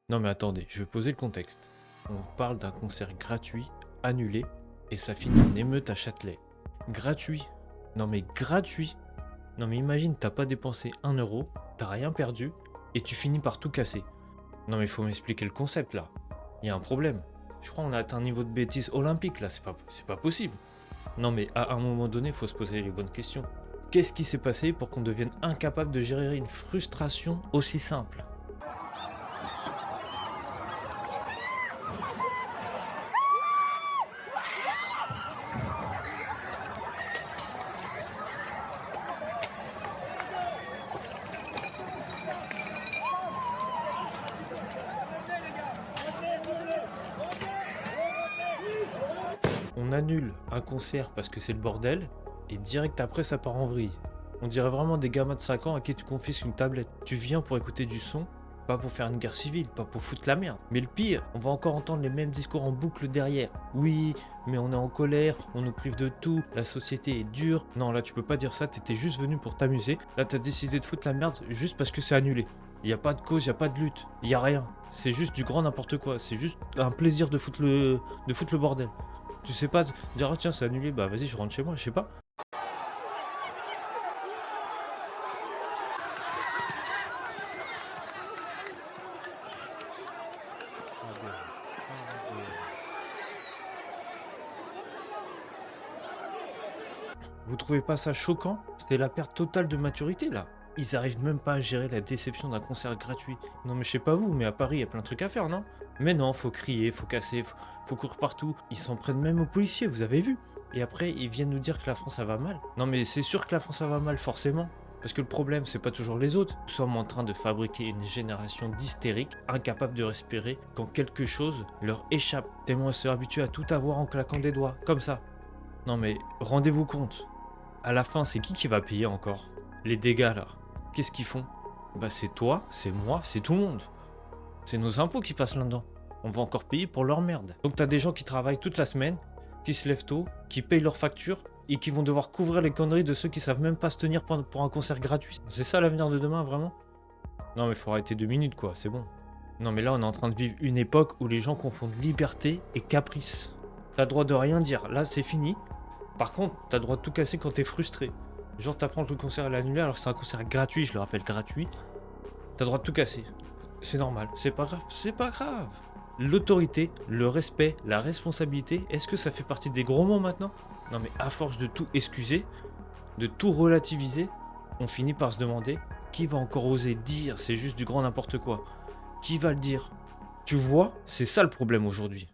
Non mais attendez, je vais poser le contexte. On parle d'un concert gratuit, annulé, et ça finit en émeute à Châtelet. Gratuit. Non mais gratuit. Non mais imagine, t'as pas dépensé 1 euro, t'as rien perdu, et tu finis par tout casser. Non mais faut m'expliquer le concept là. Il y a un problème. Je crois qu'on a atteint un niveau de bêtise olympique là, c'est pas possible. Non mais à un moment donné, faut se poser les bonnes questions. Qu'est-ce qui s'est passé pour qu'on devienne incapable de gérer une frustration aussi simple? On annule un concert parce que c'est le bordel, et direct après ça part en vrille. On dirait vraiment des gamins de 5 ans à qui tu confisques une tablette. Tu viens pour écouter du son, pas pour faire une guerre civile, pas pour foutre la merde. Mais le pire, on va encore entendre les mêmes discours en boucle derrière. Oui, mais on est en colère, on nous prive de tout, la société est dure. Non, là tu peux pas dire ça, t'étais juste venu pour t'amuser. Là t'as décidé de foutre la merde juste parce que c'est annulé. Y a pas de cause, y a pas de lutte, y a rien. C'est juste du grand n'importe quoi, c'est juste un plaisir de foutre le bordel. Tu sais pas dire: «Ah tiens, c'est annulé, bah vas-y, je rentre chez moi», je sais pas. Vous trouvez pas ça choquant? C'est la perte totale de maturité là. Ils arrivent même pas à gérer la déception d'un concert gratuit. Non mais je sais pas vous, mais à Paris, il y a plein de trucs à faire, non? Mais non, faut crier, faut casser, faut courir partout. Ils s'en prennent même aux policiers, vous avez vu? Et après, ils viennent nous dire que la France, ça va mal. Non mais c'est sûr que la France, ça va mal, forcément. Parce que le problème, c'est pas toujours les autres. Nous sommes en train de fabriquer une génération d'hystériques, incapables de respirer quand quelque chose leur échappe. Tellement ils sont habitués à tout avoir en claquant des doigts, comme ça. Non mais rendez-vous compte. À la fin, c'est qui va payer encore? Les dégâts là. Qu'est-ce qu'ils font? Bah c'est toi, c'est moi, c'est tout le monde. C'est nos impôts qui passent là-dedans. On va encore payer pour leur merde. Donc t'as des gens qui travaillent toute la semaine, qui se lèvent tôt, qui payent leurs factures et qui vont devoir couvrir les conneries de ceux qui savent même pas se tenir pour un concert gratuit. C'est ça l'avenir de demain vraiment? Non mais faut arrêter 2 minutes quoi, c'est bon. Non mais là on est en train de vivre une époque où les gens confondent liberté et caprice. T'as le droit de rien dire, là c'est fini. Par contre, t'as le droit de tout casser quand t'es frustré. Genre t'apprends que le concert est annulé alors que c'est un concert gratuit, je le rappelle gratuit. T'as le droit de tout casser. C'est normal, c'est pas grave, c'est pas grave. L'autorité, le respect, la responsabilité, est-ce que ça fait partie des gros mots maintenant? Non mais à force de tout excuser, de tout relativiser, on finit par se demander qui va encore oser dire c'est juste du grand n'importe quoi? Qui va le dire? Tu vois, c'est ça le problème aujourd'hui.